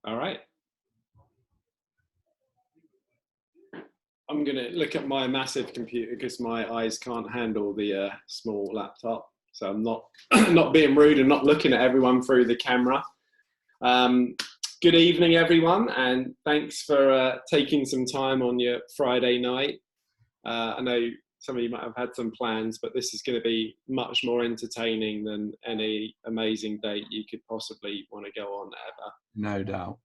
All right. I'm going to look at my massive computer because my eyes can't handle the small laptop. So I'm not not being rude and not looking at everyone through the camera. Good evening, everyone, and thanks for taking some time on your Friday night. I know some of you might have had some plans, but this is going to be much more entertaining than any amazing date you could possibly want to go on ever. No doubt.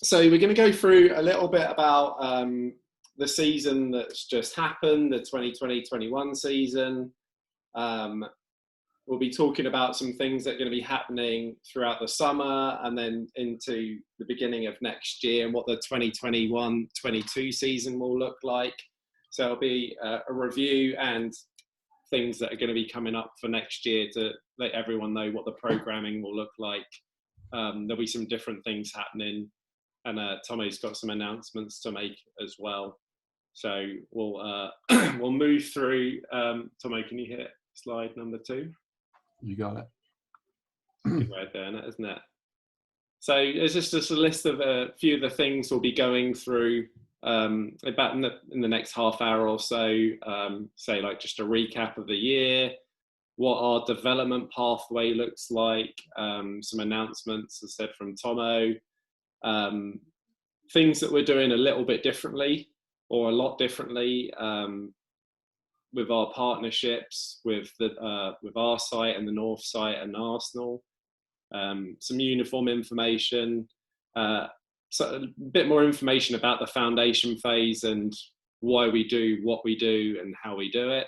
So we're going to go through a little bit about the season that's just happened, the 2020-21 season. We'll be talking about some things that are going to be happening throughout the summer and then into the beginning of next year and what the 2021-22 season will look like. So it'll be a review and things that are going to be coming up for next year to let everyone know what the programming will look like. There'll be some different things happening, and Tomo's got some announcements to make as well. So we'll we'll move through. Tomo, can you hit slide number 2? You got it. Good way of doing it, isn't it? So it's just a list of a few of the things we'll be going through about in the next half hour or so. Say like just a recap of the year, what our development pathway looks like, some announcements, as I said, from Tomo, things that we're doing a little bit differently or a lot differently with our partnerships with our site and the North site and Arsenal, some uniform information, so a bit more information about the foundation phase and why we do what we do and how we do it,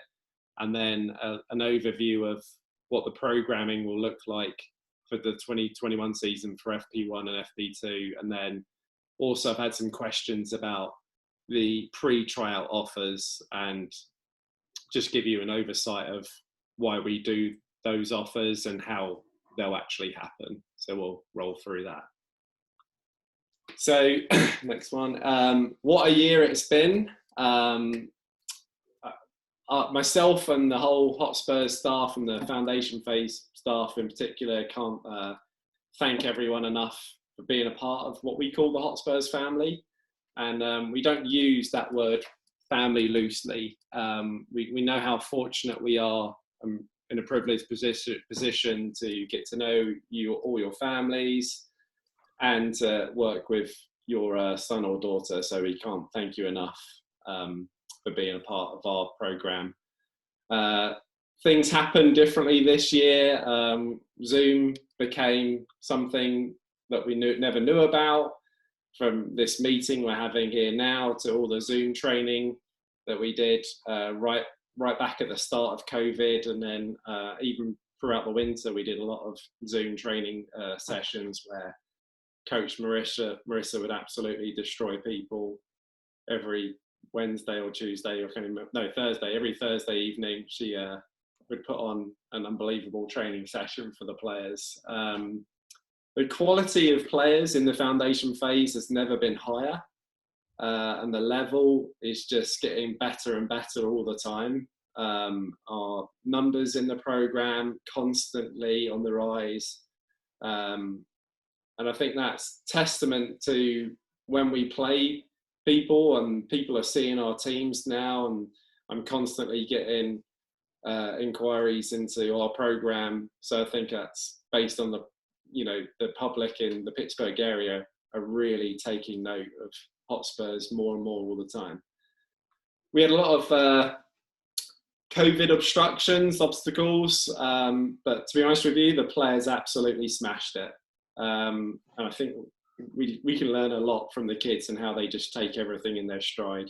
and then an overview of what the programming will look like for the 2021 season for FP1 and FP2. And then also I've had some questions about the pre-tryout offers and just give you an oversight of why we do those offers and how they'll actually happen. So we'll roll through that. So next one, what a year it's been. Myself and the whole Hotspurs staff and the foundation phase staff in particular can't thank everyone enough for being a part of what we call the Hotspurs family. And we don't use that word family loosely. We know how fortunate we are in a privileged position to get to know all your families and work with your son or daughter. So we can't thank you enough for being a part of our program. Things happened differently this year. Zoom became something that we never knew about, from this meeting we're having here now to all the Zoom training that we did right back at the start of COVID. And then even throughout the winter, we did a lot of Zoom training sessions where Coach Marissa would absolutely destroy people every Wednesday or Tuesday or Thursday. Every Thursday evening, she would put on an unbelievable training session for the players. The quality of players in the foundation phase has never been higher, and the level is just getting better and better all the time. Our numbers in the program constantly on the rise. And I think that's testament to when we play people and people are seeing our teams now, and I'm constantly getting inquiries into our program. So I think that's based on the public in the Pittsburgh area are really taking note of Hotspurs more and more all the time. We had a lot of COVID obstacles, but to be honest with you, the players absolutely smashed it. And I think we can learn a lot from the kids and how they just take everything in their stride.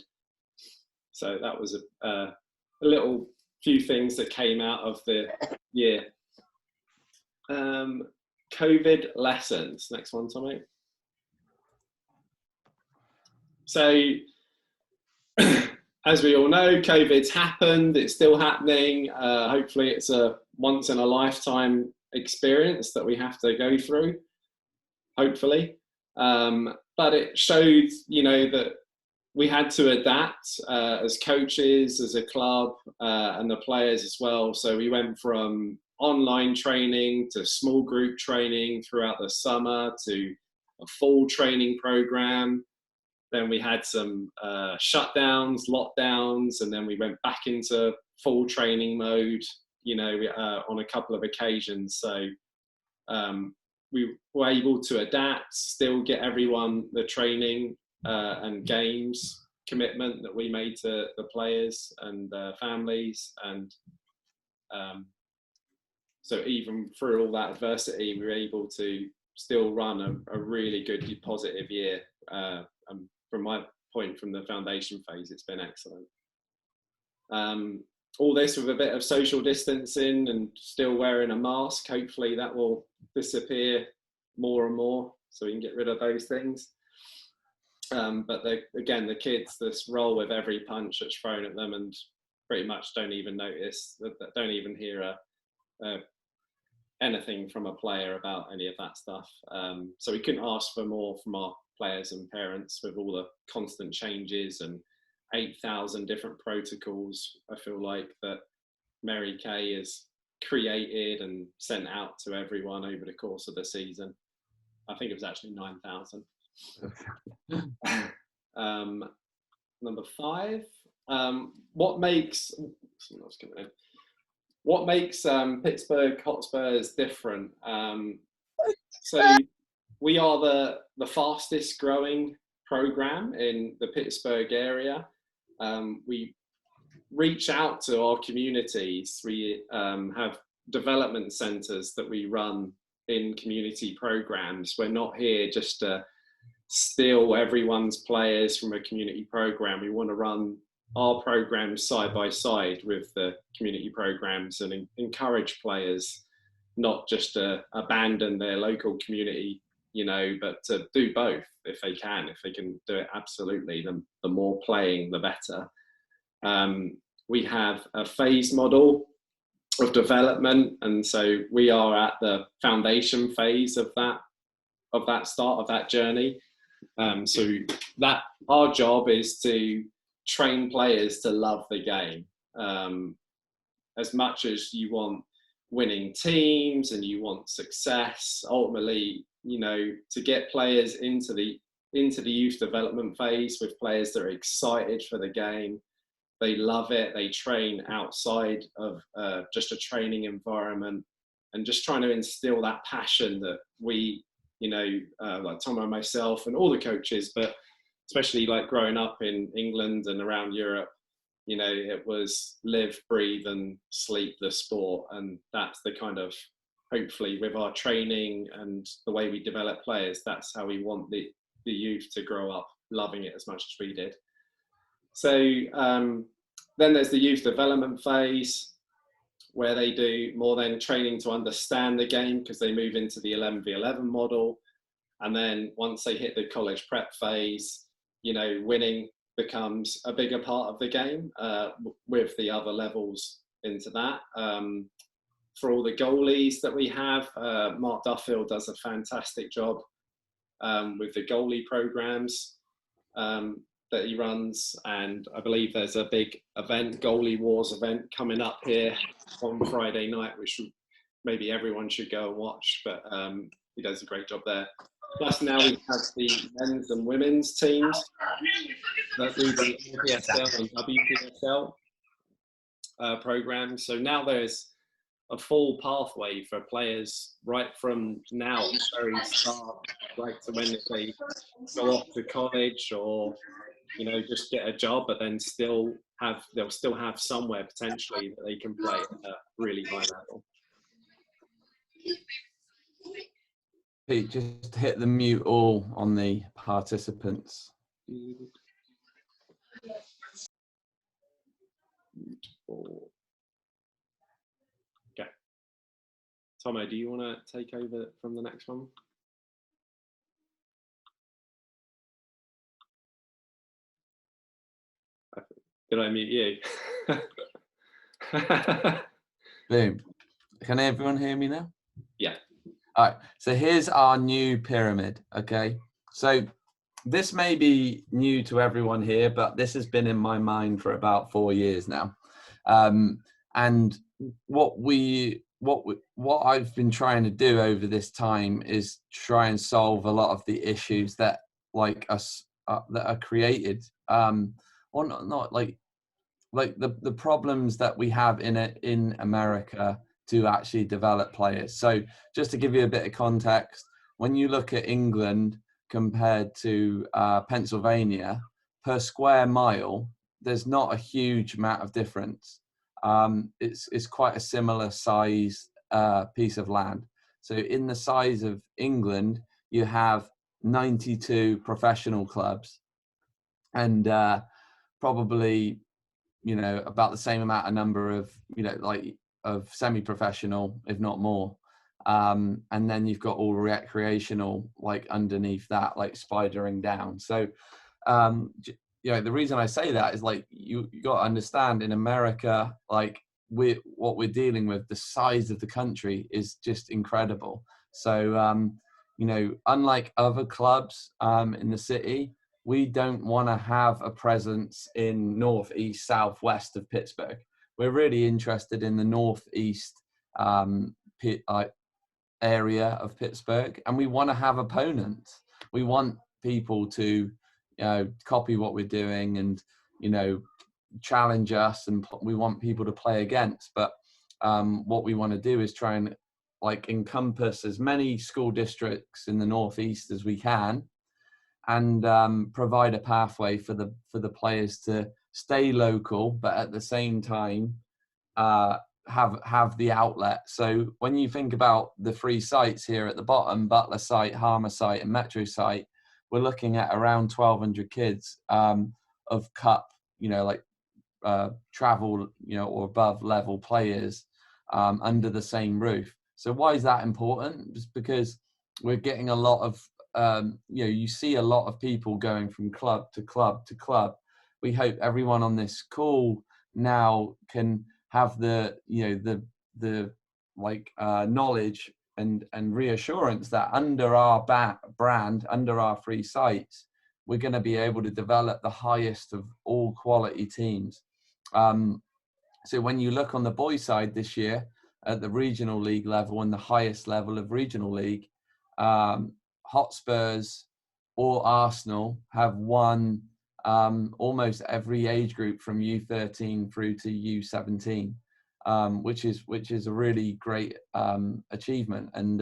So that was a little few things that came out of the year. COVID lessons. Next one, Tommy. So, as we all know, COVID's happened. It's still happening. Hopefully, it's a once in a lifetime experience that we have to go through. Hopefully, but it showed, that we had to adapt as coaches, as a club, and the players as well. So we went from online training to small group training throughout the summer to a full training program. Then we had some shutdowns, lockdowns, and then we went back into full training mode, on a couple of occasions. So we were able to adapt, still get everyone the training and games commitment that we made to the players and families. And so even through all that adversity, we were able to still run a really good, positive year. And from my point, from the foundation phase, it's been excellent. All this with a bit of social distancing and still wearing a mask. Hopefully that will disappear more and more so we can get rid of those things. But the kids just roll with every punch that's thrown at them and pretty much don't even notice, don't even hear anything from a player about any of that stuff. So we couldn't ask for more from our players and parents with all the constant changes and 8,000 different protocols, I feel like, that Mary Kay has created and sent out to everyone over the course of the season. I think it was actually 9,000. Number 5, what makes Pittsburgh Hotspurs different? So we are the fastest growing program in the Pittsburgh area. We reach out to our communities. We have development centers that we run in community programs. We're not here just to steal everyone's players from a community program. We want to run our programs side by side with the community programs and encourage players not just to abandon their local community, but to do both if they can do it. Absolutely, the more playing, the better. We have a phase model of development, and so we are at the foundation phase of that start of that journey. So that our job is to train players to love the game. As much as you want winning teams and you want success, ultimately, to get players into the youth development phase with players that are excited for the game. They love it. They train outside of just a training environment, and just trying to instill that passion that we, like Tom and myself and all the coaches, but especially like growing up in England and around Europe, it was live, breathe and sleep the sport. And that's the kind of, hopefully with our training and the way we develop players, that's how we want the youth to grow up loving it as much as we did. So then there's the youth development phase, where they do more than training to understand the game, because they move into the 11v11 model. And then once they hit the college prep phase, winning becomes a bigger part of the game with the other levels into that. For all the goalies that we have, Mark Duffield does a fantastic job with the goalie programs that he runs. And I believe there's a big event, Goalie Wars event, coming up here on Friday night, which maybe everyone should go and watch, but he does a great job there. Plus now we have the men's and women's teams that do the NPSL and WPSL programs. So now there's a full pathway for players right from now at the very start, right to when they go off to college or just get a job, but then they'll still have somewhere potentially that they can play at a really high level. Pete, just hit the mute all on the participants. Okay. Tomo, do you want to take over from the next one? Did I mute you? Boom. Can everyone hear me now? Yeah. All right. So here's our new pyramid. Okay. So this may be new to everyone here, but this has been in my mind for about 4 years now. And what we what I've been trying to do over this time is try and solve a lot of the issues that like us that are created, or not like the problems that we have in America to actually develop players. So just to give you a bit of context, when you look at England compared to Pennsylvania, per square mile, there's not a huge amount of difference. It's quite a similar size piece of land. So in the size of England, you have 92 professional clubs, and probably, you know, about the same amount of number of, you know, like of semi-professional, if not more. And then you've got all recreational, like underneath that, like spidering down. So, you know, the reason I say that is like, you got to understand, in America, like what we're dealing with, the size of the country is just incredible. So, you know, unlike other clubs in the city, we don't want to have a presence in north, east, south, west of Pittsburgh. We're really interested in the northeast area of Pittsburgh, and we want to have opponents. We want people to, you know, copy what we're doing and, you know, challenge us, and we want people to play against. But what we want to do is try and like encompass as many school districts in the northeast as we can, and provide a pathway for the players to stay local, but at the same time have the outlet. So when you think about the three sites here at the bottom, Butler site, Harmer site, and Metro site, we're looking at around 1,200 kids of cup, you know, like travel, you know, or above level players under the same roof. So why is that important? Just because we're getting a lot of, you know, you see a lot of people going from club to club to club. We hope everyone on this call now can have the, you know, the like knowledge and reassurance that under our brand, under our three sites, we're going to be able to develop the highest of all quality teams. So when you look on the boys' side this year at the regional league level and the highest level of regional league, Hotspurs or Arsenal have won almost every age group from U13 through to U17, which is a really great achievement. And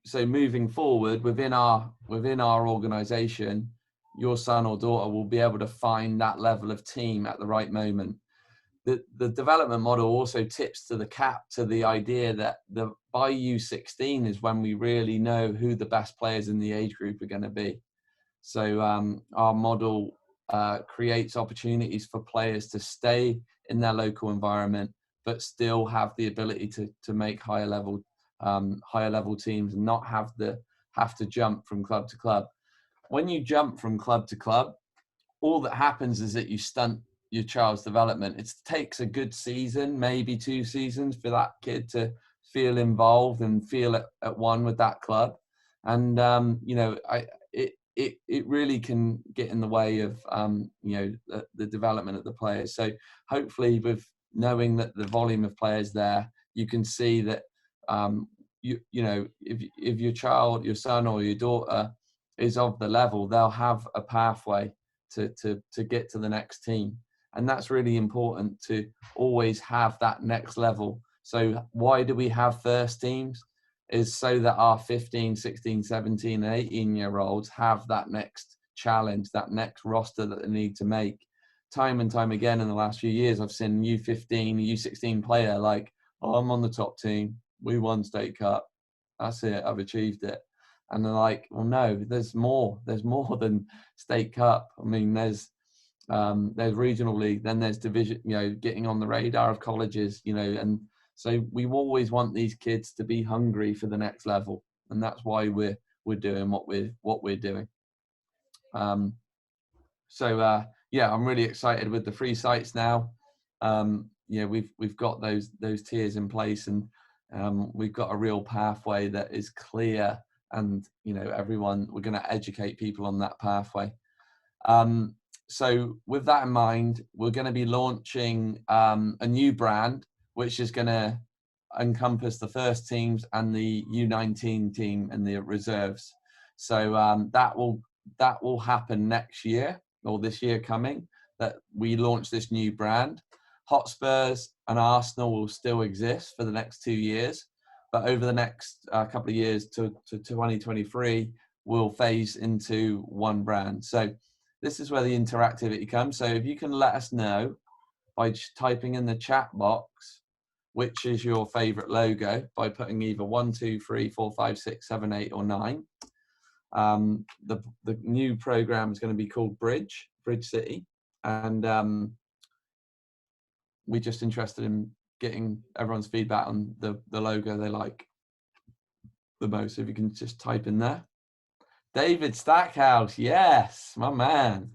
so moving forward within our organisation, your son or daughter will be able to find that level of team at the right moment. The development model also tips to the cap to the idea that by U16 is when we really know who the best players in the age group are going to be. So our model creates opportunities for players to stay in their local environment, but still have the ability to make higher level teams and not have to jump from club to club. When you jump from club to club, all that happens is that you stunt your child's development. It takes a good season, maybe 2 seasons, for that kid to feel involved and feel at one with that club. And you know, it really can get in the way of you know, the development of the players. So hopefully, with knowing that the volume of players there, you can see that you know, if your child, your son or your daughter is of the level, they'll have a pathway to get to the next team. And that's really important, to always have that next level. So why do we have first teams? Is so that our 15, 16, 17 and 18-year-olds have that next challenge, that next roster that they need to make. Time and time again in the last few years, I've seen U15, U16 player like, oh, I'm on the top team. We won state cup. That's it. I've achieved it. And they're like, well, no, there's more. There's more than state cup. I mean, there's regional league, then there's division, you know, getting on the radar of colleges, you know, and so we always want these kids to be hungry for the next level, and that's why we're doing what we're doing. So yeah, I'm really excited with the 3 sites now. Yeah, we've got those tiers in place, and we've got a real pathway that is clear, and you know, everyone, we're going to educate people on that pathway. so with that in mind, we're going to be launching a new brand, which is going to encompass the first teams and the U19 team and the reserves. So that will happen next year, or this year coming, that we launch this new brand. Hotspurs and Arsenal will still exist for the next 2 years, but over the next couple of years to 2023, we'll phase into one brand. So this is where the interactivity comes. So if you can let us know by just typing in the chat box which is your favorite logo, by putting either 1, 2, 3, 4, 5, 6, 7, 8, or 9. The new program is going to be called Bridge City, and we're just interested in getting everyone's feedback on the logo they like the most. If you can just type in there. David Stackhouse, yes, my man.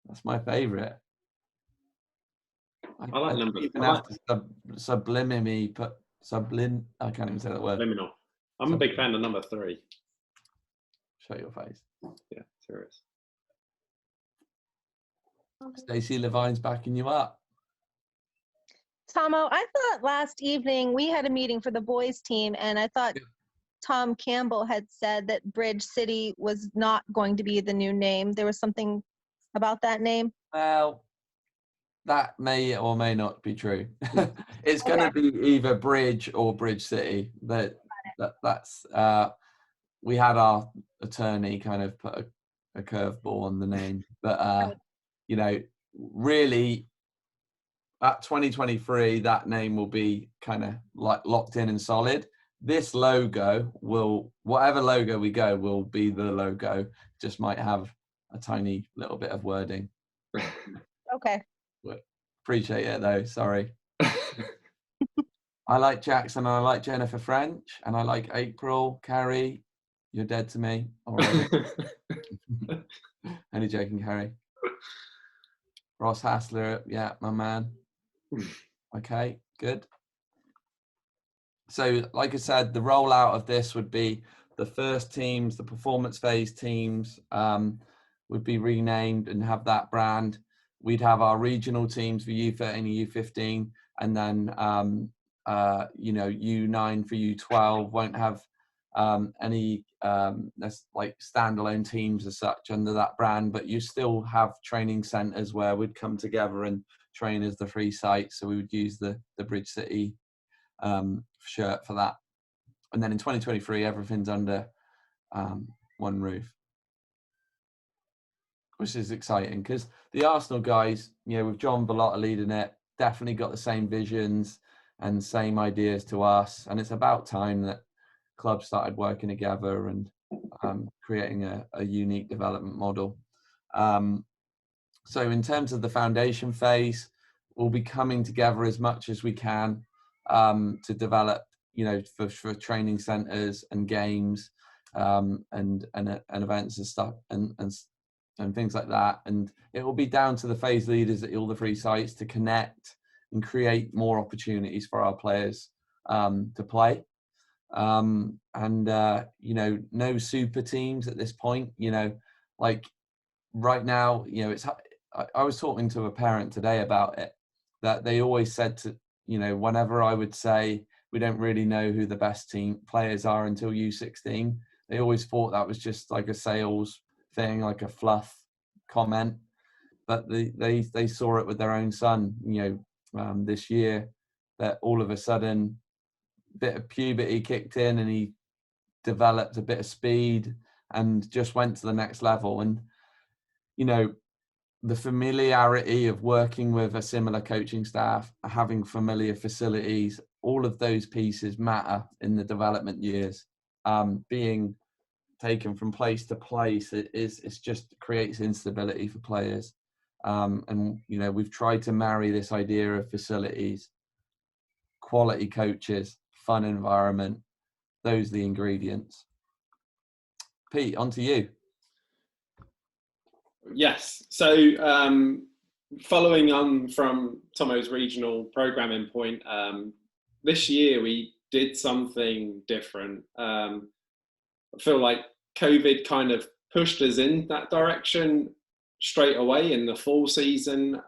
That's my favorite. I like number. Even have to subliminally put sublim. I can't even say that word. Liminal. I'm a big fan of number 3. Show your face. Yeah, serious. Stacey Levine's backing you up. Tomo, I thought last evening we had a meeting for the boys team, and I thought Tom Campbell had said that Bridge City was not going to be the new name. There was something about that name. Well, that may or may not be true. It's going to be either Bridge or Bridge City. That's we had our attorney kind of put a curveball on the name, but you know, really at 2023, that name will be kind of like locked in and solid. This logo will, whatever logo we go, will be the logo. Just might have a tiny little bit of wording. Okay. Appreciate it though. Sorry. I like Jackson, and I like Jennifer French, and I like April. Carrie, you're dead to me already. Only joking, Carrie. Ross Hassler, yeah, my man. Okay, good. So, like I said, the rollout of this would be the first teams, the performance phase teams, would be renamed and have that brand. We'd have our regional teams for U13 and U15, and then you know, U9 for U12 won't have any that's like standalone teams as such under that brand, but you still have training centres where we'd come together and train as the free site. So we would use the Bridge City shirt for that, and then in 2023 everything's under one roof, which is exciting because the Arsenal guys, you know, with John Valotta leading it, definitely got the same visions and same ideas to us, and it's about time that clubs started working together and creating a unique development model. So in terms of the foundation phase, we'll be coming together as much as we can to develop, you know, for training centres and games and events and stuff and things like that. And it will be down to the phase leaders at all the free sites to connect and create more opportunities for our players to play. You know, no super teams at this point. You know, like right now, you know, it's. I was talking to a parent today about it, that they always said to, you know, whenever I would say we don't really know who the best team players are until U16, they always thought that was just like a sales thing, like a fluff comment. But they saw it with their own son, you know, this year, that all of a sudden bit of puberty kicked in and he developed a bit of speed and just went to the next level. And, you know, the familiarity of working with a similar coaching staff, having familiar facilities, all of those pieces matter in the development years. Being taken from place to place, it's just creates instability for players. And, you know, we've tried to marry this idea of facilities, quality coaches, fun environment. Those are the ingredients. Pete, on to you. Yes. So following on from Tomo's regional programming point, this year we did something different. I feel like COVID kind of pushed us in that direction straight away in the fall season.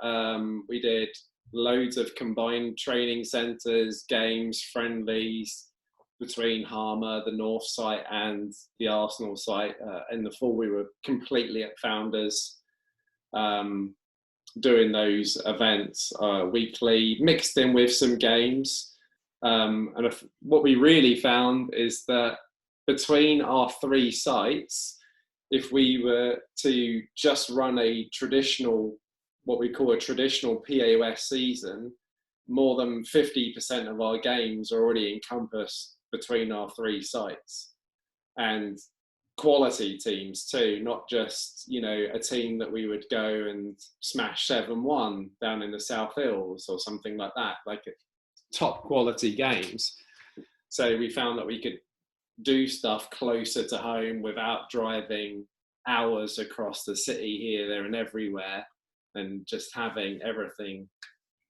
We did loads of combined training centres, games, friendlies between Harmer, the North site, and the Arsenal site. In the fall, we were completely at Founders, doing those events weekly, mixed in with some games. And what we really found is that between our 3 sites, if we were to just run a traditional, what we call a traditional PAOS season, more than 50% of our games are already encompassed between our 3 sites. And quality teams too, not just, you know, a team that we would go and smash 7-1 down in the South Hills or something like that, like top quality games. So we found that we could do stuff closer to home without driving hours across the city here, there and everywhere, and just having everything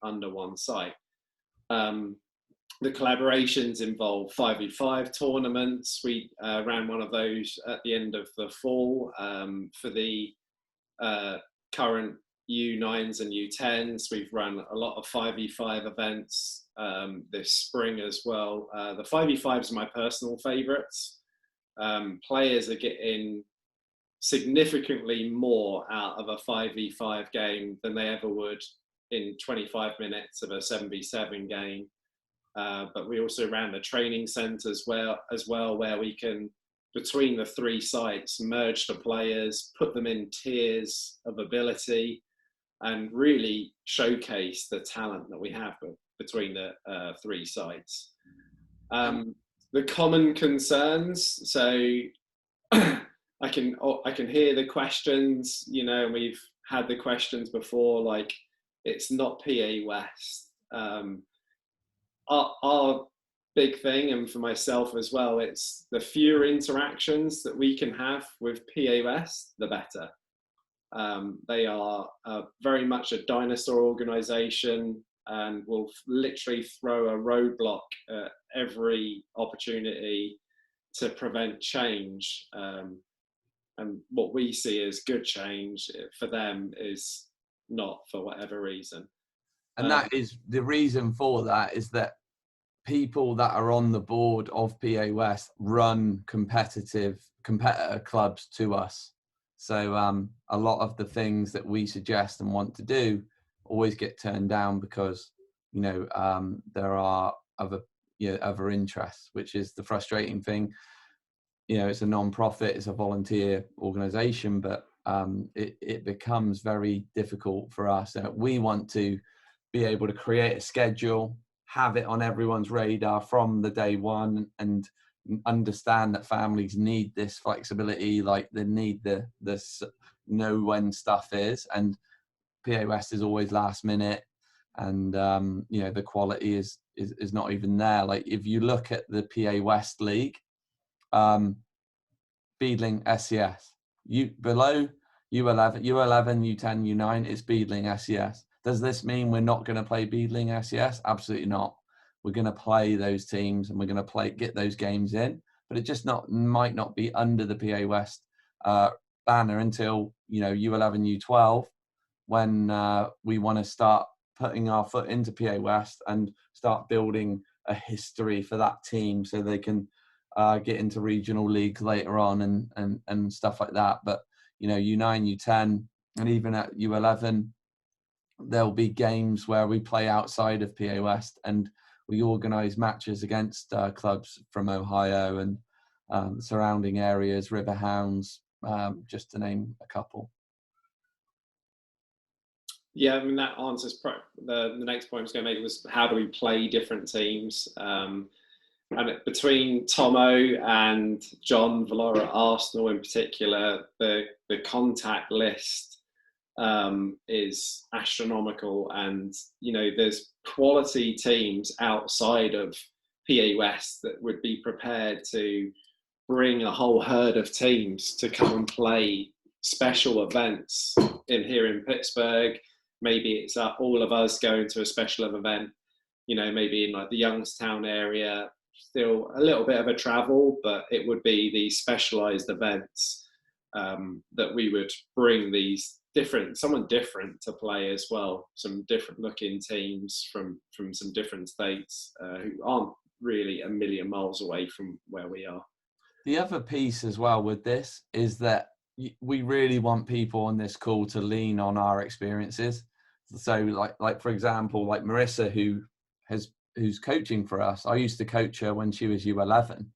under one site. The collaborations involve 5v5 tournaments. We ran one of those at the end of the fall for the current U9s and U10s. We've run a lot of 5v5 events this spring as well. The 5v5s are my personal favourites. Players are getting significantly more out of a 5v5 game than they ever would in 25 minutes of a 7v7 game. But we also ran the training centres as well, where we can, between the 3 sites, merge the players, put them in tiers of ability, and really showcase the talent that we have between the 3 sites. The common concerns, so I can hear the questions, you know, and we've had the questions before, like, it's not PA West. Our big thing, and for myself as well, it's the fewer interactions that we can have with PA West, the better. They are very much a dinosaur organisation and will literally throw a roadblock at every opportunity to prevent change. And what we see as good change for them is not, for whatever reason. And that is the reason for that, is that people that are on the board of PA West run competitor clubs to us. So a lot of the things that we suggest and want to do always get turned down because, you know, there are other interests, which is the frustrating thing. You know, it's a non-profit, it's a volunteer organisation, but it becomes very difficult for us. We want to be able to create a schedule, have it on everyone's radar from the day one, and understand that families need this flexibility, like they need this know when stuff is, and PA West is always last minute, and you know, the quality is not even there. Like if you look at the PA West League, Beadling, SCS, below U11, U10, U9, it's Beadling, SCS. Does this mean we're not going to play Beadling, SCS? Absolutely not. We're going to play those teams and we're going to get those games in, but it just might not be under the PA West banner until, you know, U11, U12, when we want to start putting our foot into PA West and start building a history for that team so they can get into regional leagues later on and stuff like that. But, you know, U9, U10, and even at U11, there'll be games where we play outside of PA West and we organise matches against clubs from Ohio and surrounding areas, Riverhounds, just to name a couple. Yeah, I mean, that answers the next point I was going to make was, how do we play different teams? And between Tomo and John Valora at Arsenal in particular, the contact list is astronomical, and you know, there's quality teams outside of PA West that would be prepared to bring a whole herd of teams to come and play special events here in Pittsburgh. Maybe it's all of us going to a special event, you know, maybe in like the Youngstown area. Still a little bit of a travel, but it would be these specialized events that we would bring these someone different to play as well. Some different looking teams from some different states who aren't really a million miles away from where we are. The other piece as well with this is that we really want people on this call to lean on our experiences. So like for example, like Marissa, who's coaching for us. I used to coach her when she was U11,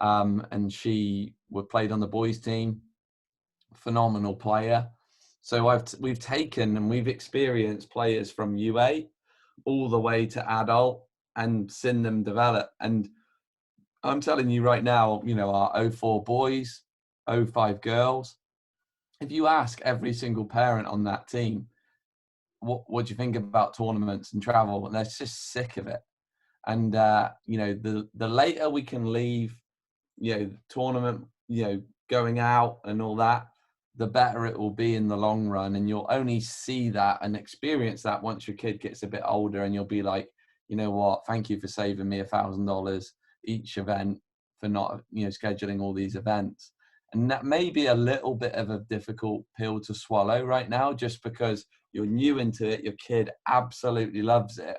and she played on the boys team. Phenomenal player. So we've taken and we've experienced players from UA all the way to adult and seen them develop. And I'm telling you right now, you know, our 04 boys, 05 girls, if you ask every single parent on that team, what do you think about tournaments and travel? And they're just sick of it. And, you know, the later we can leave, you know, tournament, you know, going out and all that, the better it will be in the long run. And you'll only see that and experience that once your kid gets a bit older, and you'll be like, you know what, thank you for saving me $1,000 each event for not, you know, scheduling all these events. And that may be a little bit of a difficult pill to swallow right now, just because you're new into it, your kid absolutely loves it.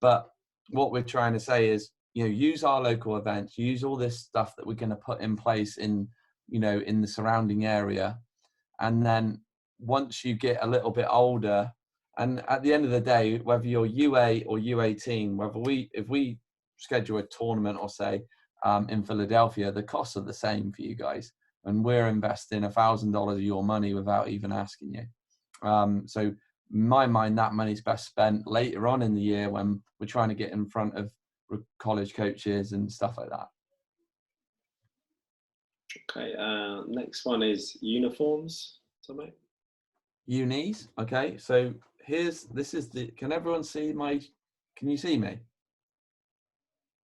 But what we're trying to say is, you know, use our local events, use all this stuff that we're going to put in place in, you know, in the surrounding area. And then once you get a little bit older, and at the end of the day, whether you're UA or U18, if we schedule a tournament or say in Philadelphia, the costs are the same for you guys. And we're investing $1,000 of your money without even asking you. So in my mind, that money's best spent later on in the year when we're trying to get in front of college coaches and stuff like that. Okay, next one is uniforms. Something. Unis. Okay, so can everyone see can you see me?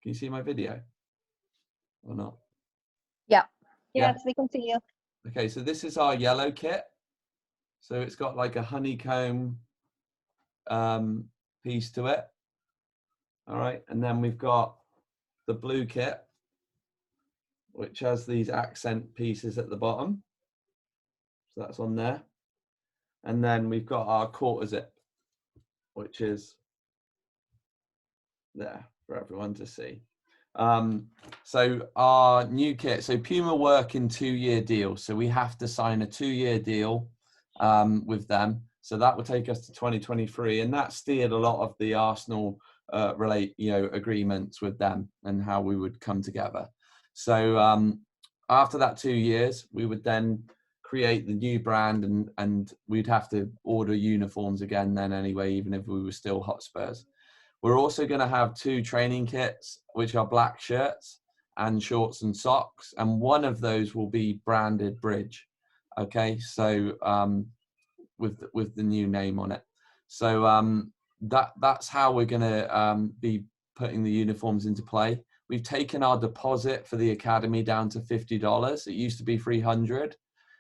Can you see my video or not? Yeah. Yeah. Yes, we can see you. Okay, so this is our yellow kit. So it's got like a honeycomb piece to it. All right, and then we've got the blue kit, which has these accent pieces at the bottom. So that's on there. And then we've got our quarter zip, which is there for everyone to see. So our new kit, so Puma work in 2-year deals. So we have to sign a 2-year deal with them. So that will take us to 2023. And that steered a lot of the Arsenal agreements with them and how we would come together. So after that 2 years, we would then create the new brand, and we'd have to order uniforms again then anyway, even if we were still Hotspurs. We're also going to have 2 training kits, which are black shirts and shorts and socks. And one of those will be branded Bridge. Okay, so with the new name on it. So that's how we're going to be putting the uniforms into play. We've taken our deposit for the academy down to $50. It used to be $300,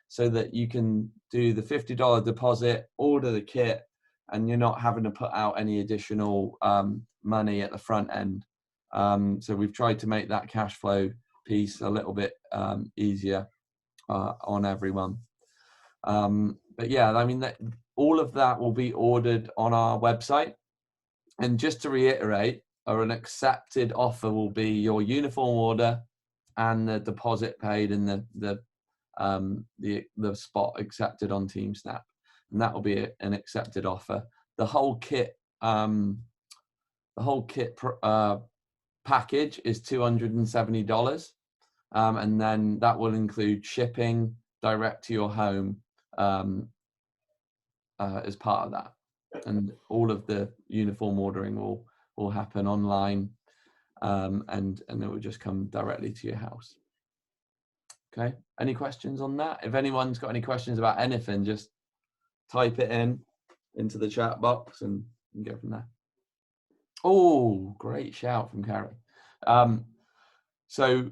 so that you can do the $50 deposit, order the kit, and you're not having to put out any additional money at the front end. So we've tried to make that cash flow piece a little bit easier on everyone. But yeah, I mean, all of that will be ordered on our website. And just to reiterate, an accepted offer will be your uniform order and the deposit paid and the spot accepted on TeamSnap. And that will be an accepted offer. The whole kit package is $270, and then that will include shipping direct to your home as part of that. And all of the uniform ordering will happen online, and it will just come directly to your house. Okay, any questions on that? If anyone's got any questions about anything, just type it into the chat box and go from there. Oh, great shout from Carrie. So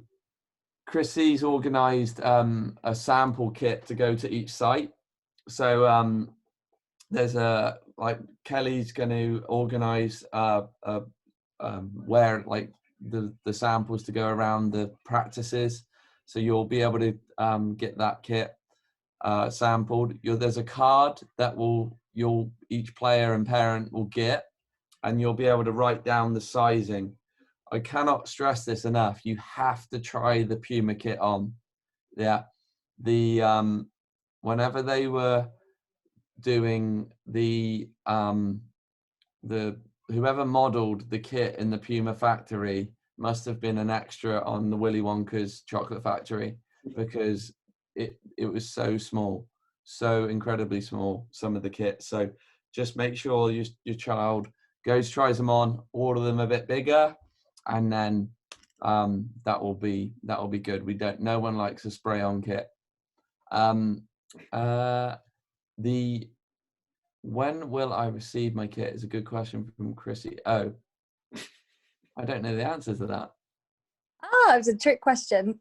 Chrissy's organised a sample kit to go to each site. So there's Kelly's going to organise where like the samples to go around the practices. So you'll be able to get that kit. sampled. There's a card that each player and parent will get, and you'll be able to write down the sizing. I cannot stress this enough. You have to try the Puma kit on. Yeah. Whenever they were doing whoever modeled the kit in the Puma factory must have been an extra on the Willy Wonka's chocolate factory, because it was so small, so incredibly small, some of the kits. So just make sure your child goes, tries them on, order them a bit bigger, and then that will be good. No one likes a spray on kit. When will I receive my kit is a good question from Chrissy. Oh, I don't know the answer to that. Oh, it was a trick question.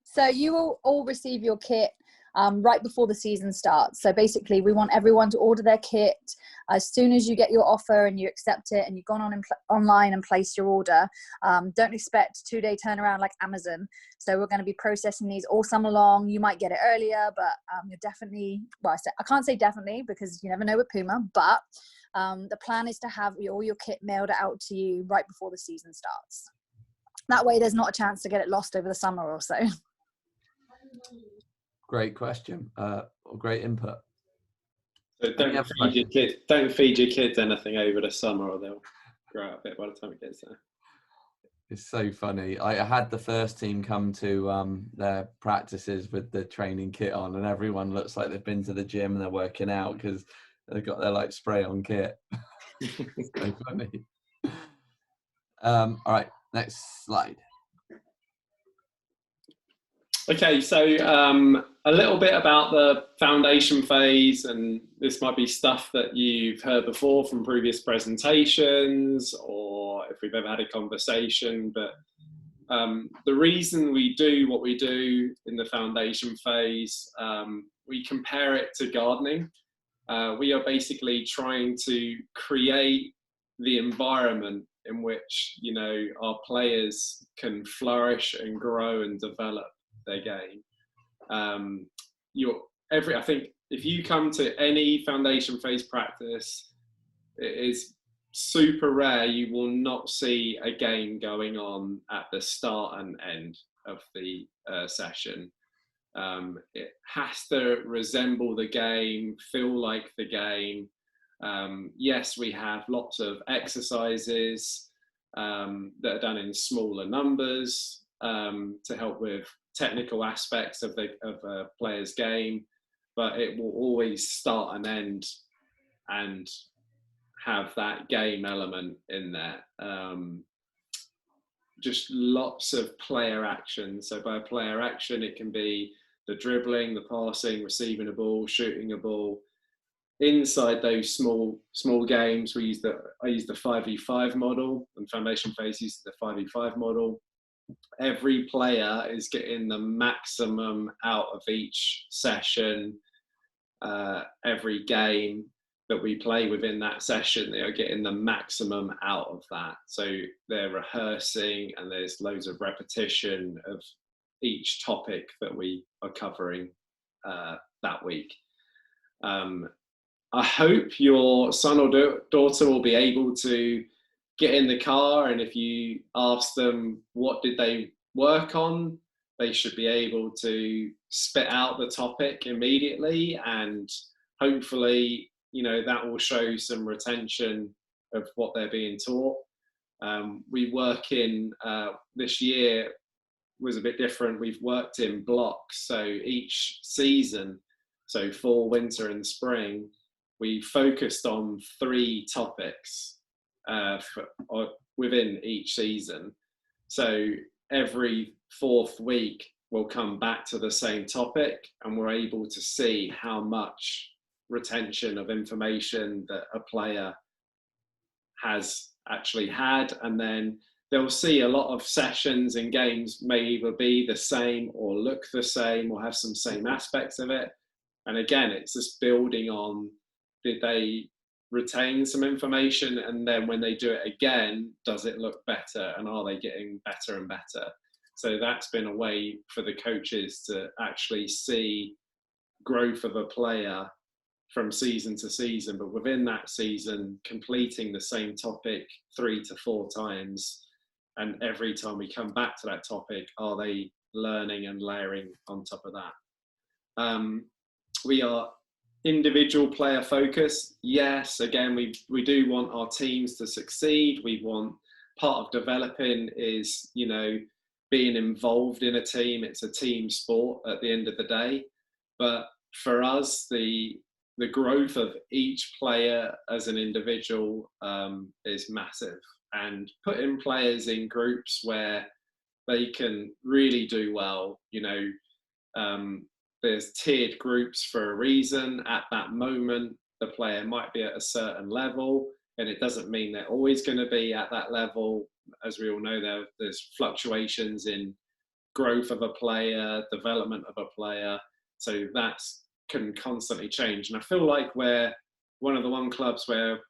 So you will all receive your kit right before the season starts. So basically, we want everyone to order their kit as soon as you get your offer and you accept it and you've gone online and placed your order. Don't expect 2-day turnaround like Amazon. So we're going to be processing these all summer long. You might get it earlier, but you're definitely, well, I can't say definitely because you never know with Puma, but the plan is to have all your kit mailed out to you right before the season starts. That way there's not a chance to get it lost over the summer or so. Great question. Great input. So don't feed your kids anything over the summer, or they'll grow up a bit by the time it gets there. It's so funny. I had the first team come to their practices with the training kit on, and everyone looks like they've been to the gym and they're working out because they've got their like spray on kit. It's so funny. All right, next slide. Okay, so a little bit about the foundation phase, and this might be stuff that you've heard before from previous presentations, or if we've ever had a conversation, but the reason we do what we do in the foundation phase, we compare it to gardening. We are basically trying to create the environment in which, you know, our players can flourish and grow and develop their game. I think if you come to any foundation phase practice, it is super rare you will not see a game going on at the start and end of the session. It has to resemble the game, feel like the game. Yes, we have lots of exercises that are done in smaller numbers to help with technical aspects of a player's game, but it will always start and end and have that game element in there. Just lots of player action. So by player action, it can be the dribbling, the passing, receiving a ball, shooting a ball. Inside those small games, I use the 5v5 model, and foundation phase uses the 5v5 model. Every player is getting the maximum out of each session. Every game that we play within that session, they are getting the maximum out of that. So they're rehearsing, and there's loads of repetition of each topic that we are covering that week. I hope your son or daughter will be able to get in the car, and if you ask them what did they work on, they should be able to spit out the topic immediately, and hopefully, you know, that will show some retention of what they're being taught. We work in, this year was a bit different. We've worked in blocks, so each season, so fall, winter and spring, we focused on 3 topics within each season. So every 4th week we'll come back to the same topic, and we're able to see how much retention of information that a player has actually had. And then they'll see a lot of sessions and games may either be the same or look the same or have some same aspects of it. And again, it's just building on, did they retain some information, and then when they do it again, does it look better, and are they getting better and better? So that's been a way for the coaches to actually see growth of a player from season to season, but within that season, completing the same topic 3 to 4 times. And every time we come back to that topic, are they learning and layering on top of that? We are individual player focused. Yes, again, we do want our teams to succeed. We want, part of developing is, you know, being involved in a team. It's a team sport at the end of the day. But for us, the growth of each player as an individual is massive, and putting players in groups where they can really do well. You know, there's tiered groups for a reason. At that moment, the player might be at a certain level, and it doesn't mean they're always going to be at that level. As we all know, there's fluctuations in growth of a player, development of a player. So that's can constantly change. And I feel like we're one of the one clubs where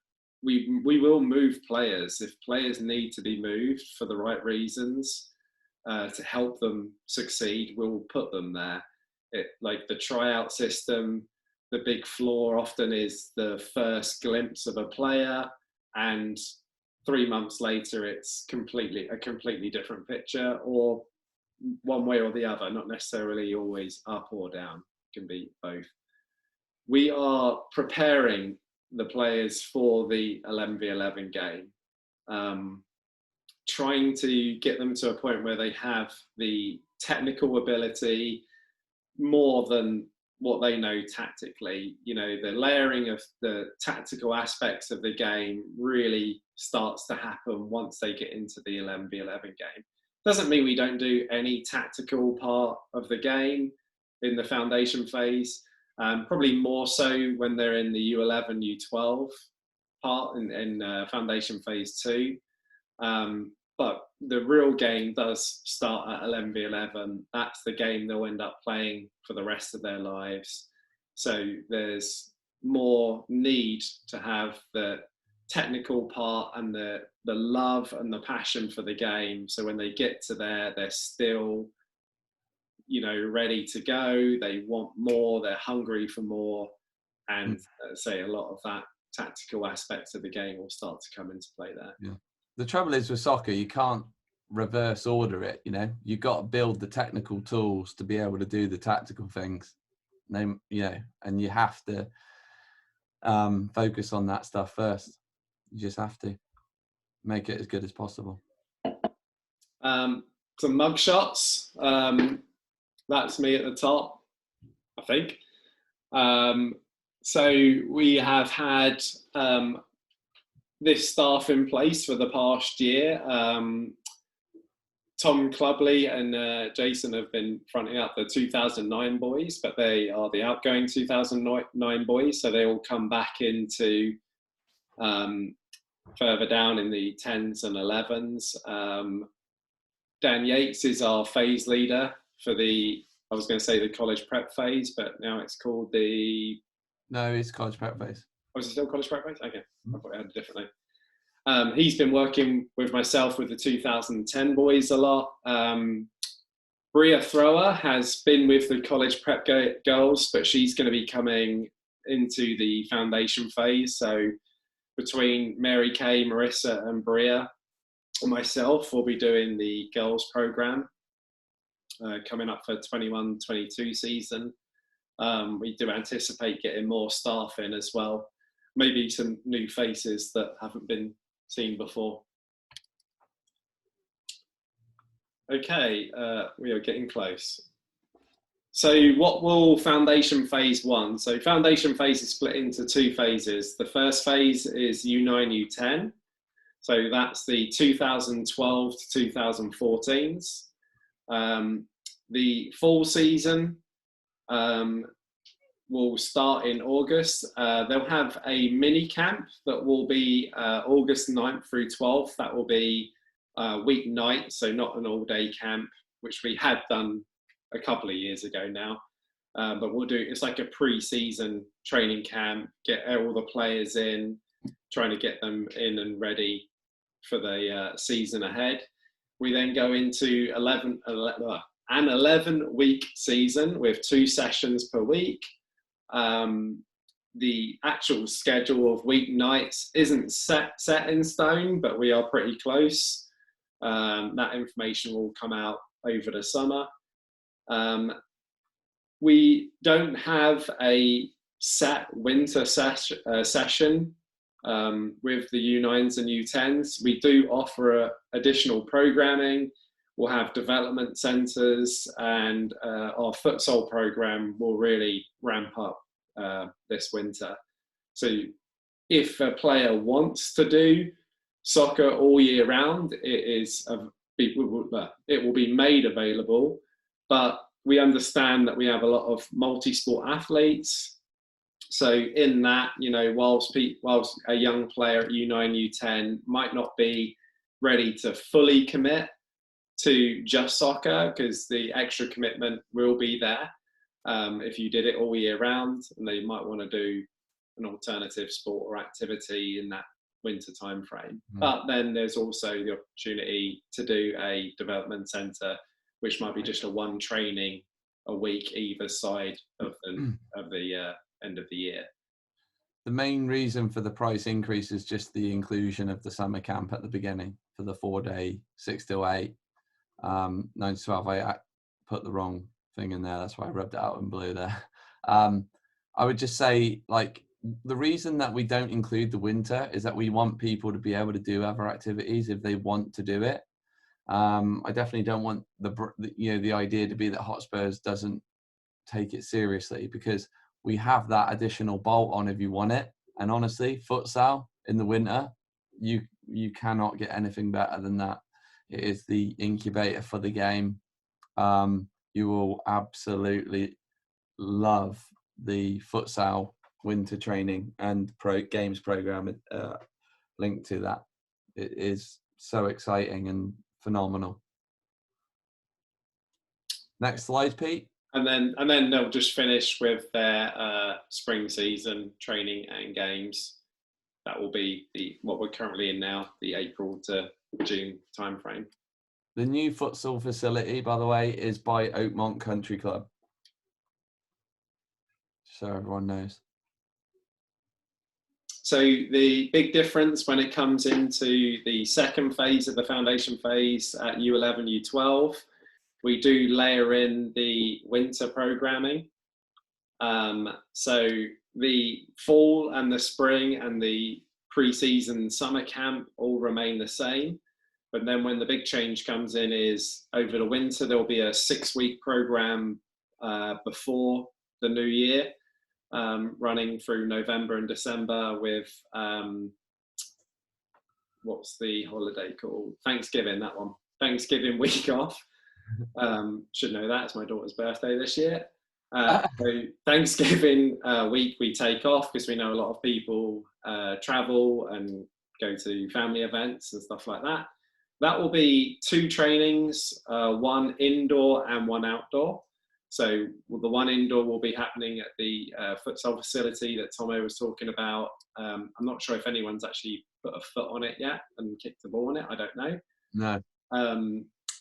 we will move players if players need to be moved for the right reasons to help them succeed. We'll put them there. Like the tryout system, the big flaw often is the first glimpse of a player, and 3 months later it's a completely different picture, or one way or the other, not necessarily always up or down. Can be both. We are preparing the players for the 11v11 game, trying to get them to a point where they have the technical ability more than what they know tactically. You know, the layering of the tactical aspects of the game really starts to happen once they get into the 11v11 game. Doesn't mean we don't do any tactical part of the game in the foundation phase, probably more so when they're in the U11, U12 part in foundation phase 2. But the real game does start at 11v11. That's the game they'll end up playing for the rest of their lives. So there's more need to have the technical part and the love and the passion for the game. So when they get to there, they're still, you know, ready to go. They want more. They're hungry for more. And say a lot of that tactical aspects of the game will start to come into play there. Yeah. The trouble is with soccer, you can't reverse order it. You know, you've got to build the technical tools to be able to do the tactical things. You know, and you have to focus on that stuff first. You just have to make it as good as possible. Some mug shots. That's me at the top, I think. So we have had this staff in place for the past year. Tom Clubley and Jason have been fronting up the 2009 boys, but they are the outgoing 2009 boys, so they all come back into further down in the 10s and 11s. Dan Yates is our phase leader for the, I was going to say the college prep phase, but now it's called the... No, it's college prep phase. Oh, is it still college prep phase? Okay, I thought I had it differently. He's been working with myself with the 2010 boys a lot. Bria Thrower has been with the college prep girls, but she's going to be coming into the foundation phase. So between Mary Kay, Marissa and Bria and myself, we'll be doing the girls program coming up for 21-22 season. We do anticipate getting more staff in as well. Maybe some new faces that haven't been seen before. Okay, we are getting close. So what will foundation phase 1? So foundation phase is split into 2 phases. The first phase is U9, U10. So that's the 2012 to 2014s. The fall season will start in August. They'll have a mini camp that will be August 9th through 12th. That will be weeknight, so not an all-day camp, which we had done a couple of years ago now. But we'll do, it's like a pre-season training camp, get all the players in, trying to get them in and ready for the season ahead. We then go into an 11-week season with 2 sessions per week. The actual schedule of weeknights isn't set in stone, but we are pretty close. That information will come out over the summer. We don't have a set winter session with the U9s and U10s. We do offer additional programming. We'll have development centres, and our futsal program will really ramp up this winter. So if a player wants to do soccer all year round, it will be made available, but we understand that we have a lot of multi-sport athletes. So in that, whilst a young player at U9, U10 might not be ready to fully commit to just soccer, because the extra commitment will be there if you did it all year round, and they might want to do an alternative sport or activity in that winter time frame. But then there's also the opportunity to do a development centre, which might be just a one training a week either side of the end of the year. The main reason for the price increase is just the inclusion of the summer camp at the beginning for the 4-day 6 till 8, 9 to 12. I put the wrong thing in there, that's why I rubbed it out in blue there. I would just say, like, the reason that we don't include the winter is that we want people to be able to do other activities if they want to do it. I definitely don't want the idea to be that Hotspurs doesn't take it seriously, because we have that additional bolt on if you want it. And honestly, futsal in the winter, you cannot get anything better than that. It is the incubator for the game. You will absolutely love the futsal winter training and games program linked to that. It is so exciting and phenomenal. Next slide, Pete. And then they'll just finish with their spring season training and games. That will be what we're currently in now, the April to June timeframe. The new futsal facility, by the way, is by Oakmont Country Club, so everyone knows. So the big difference when it comes into the second phase of the foundation phase at U11, U12, we do layer in the winter programming. So the fall and the spring and the pre-season summer camp all remain the same. But then when the big change comes in is over the winter, there'll be a 6-week program before the new year, running through November and December with, what's the holiday called? Thanksgiving, that one. Thanksgiving week off. Should know that, it's my daughter's birthday this year. So Thanksgiving week we take off, because we know a lot of people travel and go to family events and stuff like that. That will be 2 trainings, one indoor and one outdoor. So the one indoor will be happening at the futsal facility that Tomo was talking about. I'm not sure if anyone's actually put a foot on it yet and kicked the ball on it. I don't know. No.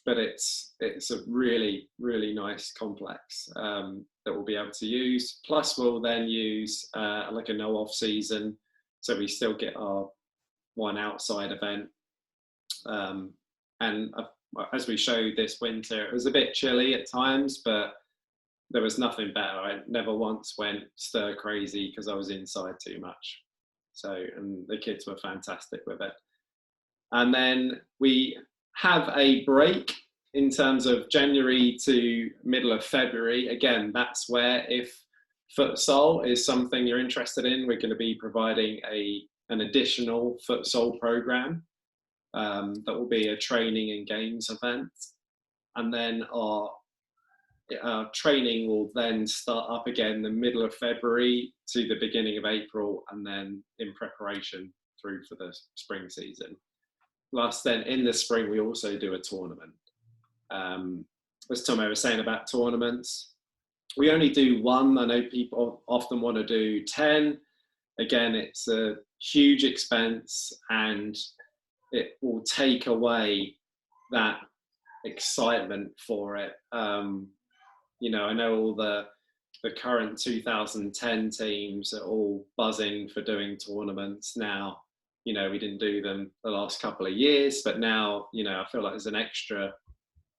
But it's a really, really nice complex that we'll be able to use. Plus we'll then use like a no off season. So we still get our one outside event. And as we showed this winter, it was a bit chilly at times, but there was nothing better. I never once went stir crazy because I was inside too much. So, and the kids were fantastic with it. And then we have a break in terms of January to middle of February. Again, that's where, if futsal is something you're interested in, we're going to be providing an additional futsal program. That will be a training and games event. And then our training will then start up again the middle of February to the beginning of April, and then in preparation through for the spring season. Plus then in the spring, we also do a tournament. As Tomo was saying about tournaments, we only do one. I know people often want to do 10. Again, it's a huge expense, and it will take away that excitement for it. You know, I know all the current 2010 teams are all buzzing for doing tournaments now. You know, we didn't do them the last couple of years, but now, you know, I feel like there's an extra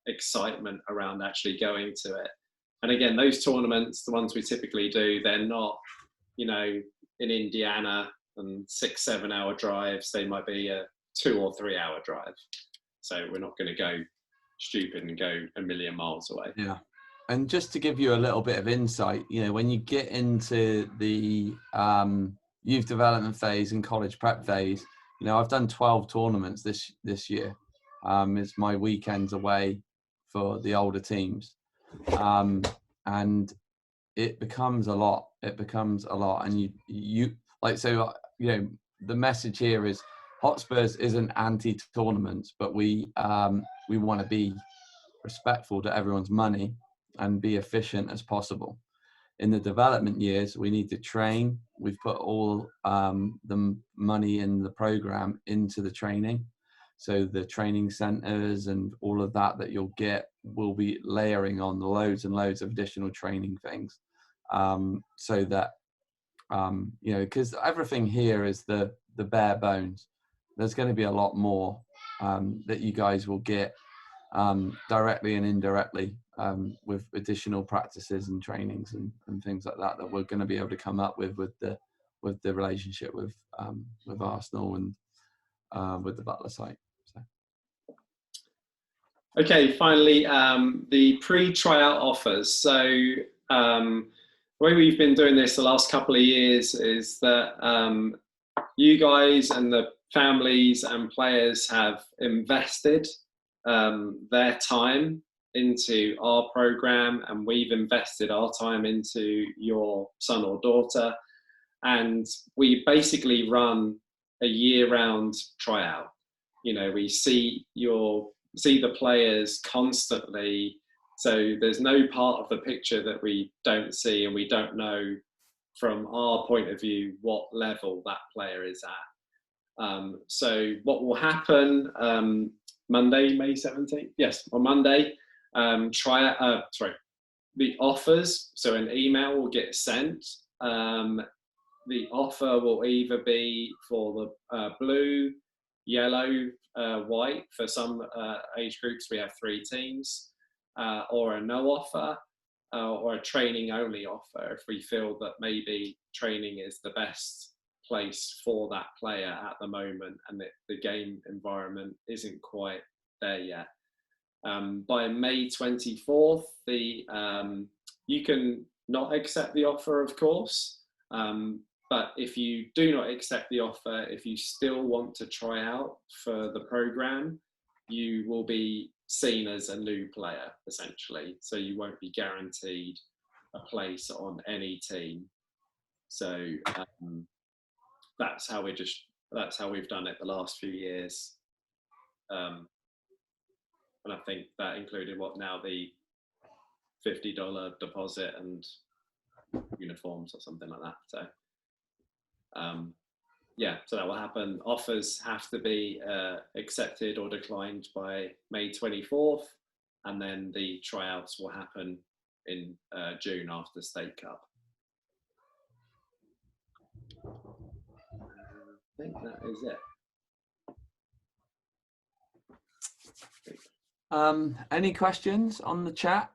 excitement around actually going to it. And again, those tournaments, the ones we typically do, they're not, you know, in Indiana and 6-7 hour drives. They might be a 2 or 3 hour drive. So we're not going to go stupid and go a million miles away. Yeah. And just to give you a little bit of insight, you know, when you get into the youth development phase and college prep phase, you know, I've done 12 tournaments this year. It's my weekends away for the older teams. And it becomes a lot. It becomes a lot. And you like, so, you know, the message here is Hotspurs isn't anti-tournaments, but we want to be respectful to everyone's money and be efficient as possible. In the development years, we need to train. We've put all the money in the program into the training. So the training centers and all of that you'll get will be layering on loads and loads of additional training things. So that, you know, because everything here is the bare bones. There's going to be a lot more that you guys will get directly and indirectly with additional practices and trainings and things like that we're going to be able to come up with the relationship with Arsenal and with the Butler site. So. Okay, finally, the pre-tryout offers. So the way we've been doing this the last couple of years is that you guys and the families and players have invested their time into our program, and we've invested our time into your son or daughter, and we basically run a year-round tryout. You know, we see the players constantly, so there's no part of the picture that we don't see, and we don't know from our point of view what level that player is at. So what will happen Monday, May 17th? Yes, on Monday, the offers, so an email will get sent. The offer will either be for the blue, yellow, white. For some age groups, we have 3 teams, or a no offer, or a training only offer if we feel that maybe training is the best place for that player at the moment and the game environment isn't quite there yet. By May 24th, you can not accept the offer, of course, but if you do not accept the offer, if you still want to try out for the program, you will be seen as a new player, essentially. So you won't be guaranteed a place on any team. So that's how we've done it the last few years. And I think that included the $50 deposit and uniforms or something like that. So yeah, so that will happen. Offers have to be accepted or declined by May 24th, and then the tryouts will happen in June after State Cup. I think that is it. Any questions on the chat?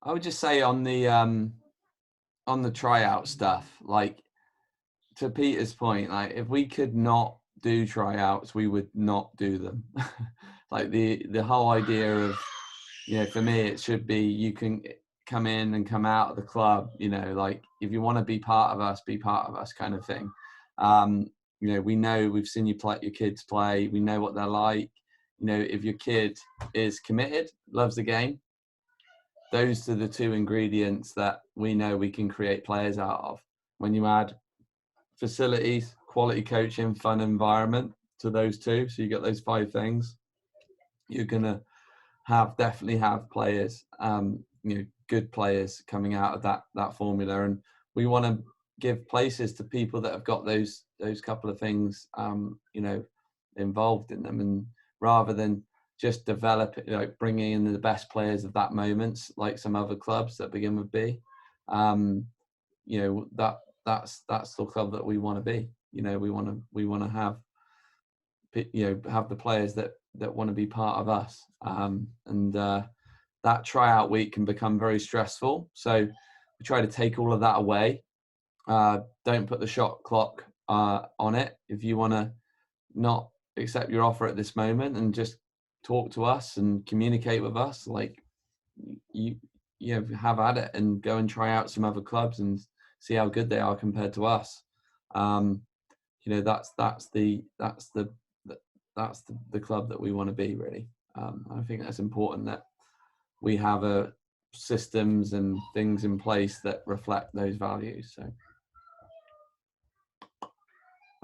I would just say on the tryout stuff, like to Peter's point, like if we could not do tryouts, we would not do them. Like the whole idea of, you know, for me, it should be you can come in and come out of the club, you know, like if you want to be part of us kind of thing. You know, we know, we've seen your kids play, we know what they're like. You know, if your kid is committed, loves the game, those are the 2 ingredients that we know we can create players out of. When you add facilities, quality coaching, fun environment to those 2, so you get those 5 things, you're going to definitely have players, you know, good players coming out of that formula. And we want to give places to people that have got those couple of things, you know, involved in them, and rather than just develop it, like bringing in the best players of that moment, like some other clubs that begin with B. That's the club that we want to be. We want to have have the players that want to be part of us, and that tryout week can become very stressful, so we try to take all of that away. Don't put the shot clock on it. If you want to not accept your offer at this moment and just talk to us and communicate with us, like you have at it and go and try out some other clubs and see how good they are compared to us. That's the club that we want to be, really. I think that's important that we have systems and things in place that reflect those values. So,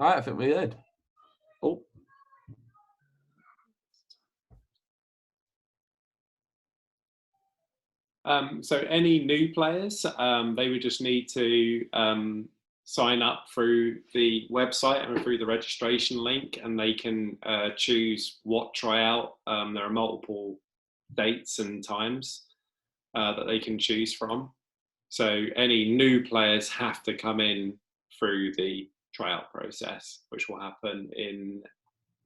all right, I think we're good. Oh. So any new players, they would just need to sign up through the website and through the registration link, and they can choose what tryout. There are multiple dates and times that they can choose from. So any new players have to come in through the tryout process, which will happen in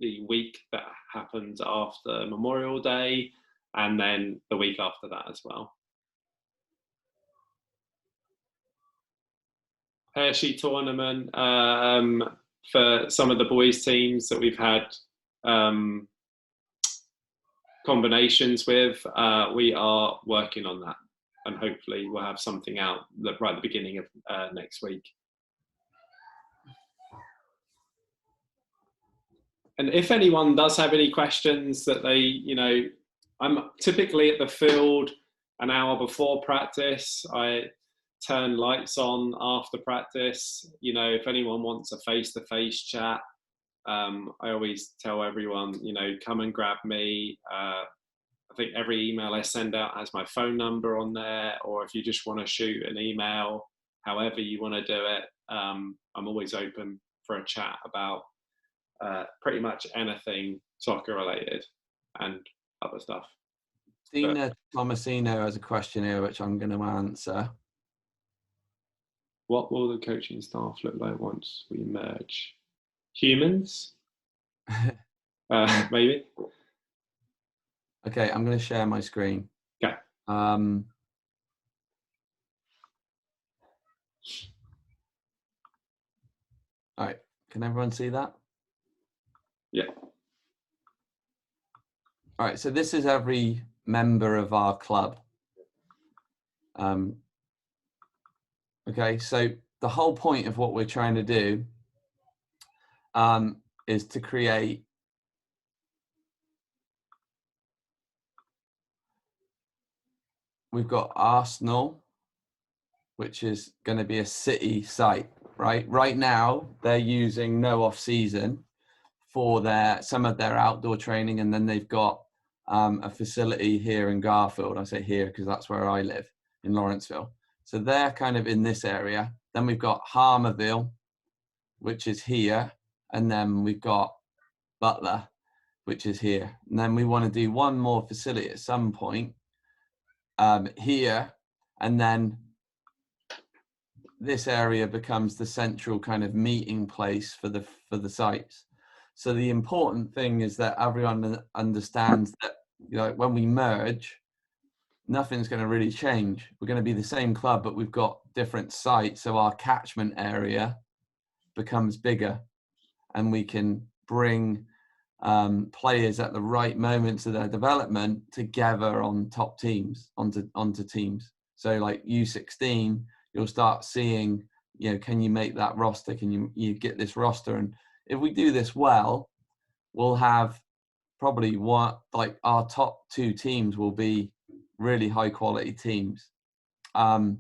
the week that happens after Memorial Day, and then the week after that as well. Pair sheet tournament for some of the boys teams that we've had combinations with. We are working on that, and hopefully we'll have something out right at the beginning of next week. And if anyone does have any questions that I'm typically at the field an hour before practice. I turn lights on after practice. If anyone wants a face-to-face chat, I always tell everyone, come and grab me. I think every email I send out has my phone number on there, or if you just want to shoot an email, however you want to do it, I'm always open for a chat about pretty much anything soccer related and other stuff. Dina Tomasino has a question here, which I'm going to answer. What will the coaching staff look like once we merge? Humans? Maybe. Okay, I'm going to share my screen. Okay. All right. Can everyone see that? Yeah. All right. So this is every member of our club. Okay. So the whole point of what we're trying to do is to create we've got Arsenal, which is going to be a city site, right? Right now, they're using no off season for some of their outdoor training, and then they've got a facility here in Garfield. I say here because that's where I live, in Lawrenceville. So they're kind of in this area. Then we've got Harmerville, which is here, and then we've got Butler, which is here. And then we want to do one more facility at some point here, and then this area becomes the central kind of meeting place for the sites. So the important thing is that everyone understands that when we merge, nothing's going to really change. We're going to be the same club, but we've got different sites, so our catchment area becomes bigger, and we can bring players at the right moments of their development together on top teams, onto teams. So like U16, you'll start seeing, can you make that roster? Can you get this roster? And if we do this well, we'll have probably our top two teams will be really high quality teams. So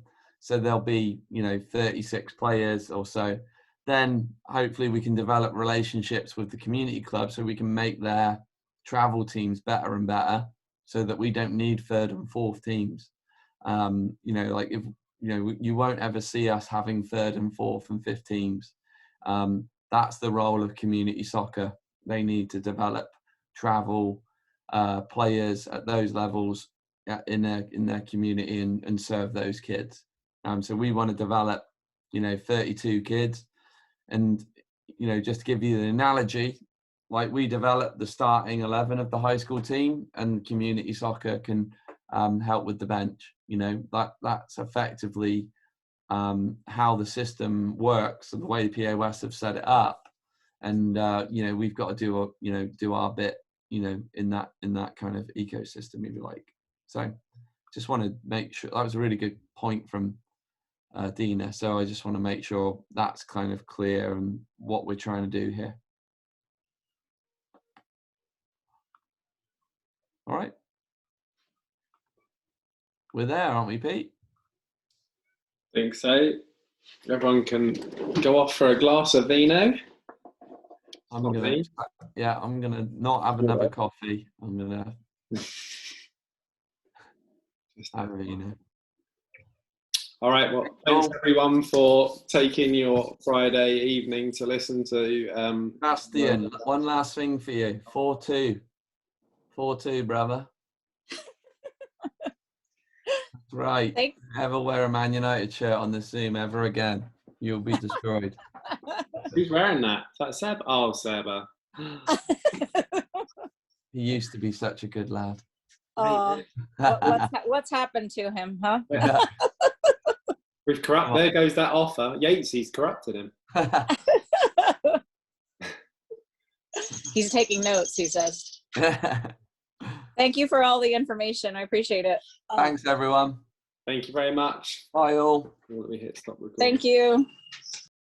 there'll be, 36 players or so. Then hopefully we can develop relationships with the community club so we can make their travel teams better and better so that we don't need third and fourth teams. You won't ever see us having third and fourth and fifth teams. That's the role of community soccer. they need to develop, travel, players at those levels in their community and serve those kids. So we want to develop, 32 kids. And, just to give you the analogy, like we develop the starting 11 of the high school team, and community soccer can help with the bench. That's effectively how the system works and the way the POS have set it up. And we've got to do our bit, in that kind of ecosystem, if you like. So just want to make sure that was a really good point from Dina. So I just want to make sure that's kind of clear and what we're trying to do here. All right. We're there, aren't we, Pete? I think so. Everyone can go off for a glass of vino. I'm gonna not have another coffee. I'm gonna have a vino. All right. Well, thanks everyone for taking your Friday evening to listen to. Bastian, one last thing for you. 4-2, brother. That's right. Thanks. Never wear a Man United shirt on the Zoom ever again. You'll be destroyed. Who's wearing that? Is that Seb? Oh, Seba. He used to be such a good lad. What's happened to him, huh? There goes that offer. Yatesy's corrupted him. He's taking notes, he says. Thank you for all the information. I appreciate it. Thanks, everyone. Thank you very much. Bye, all. Let me hit stop recording. Thank you.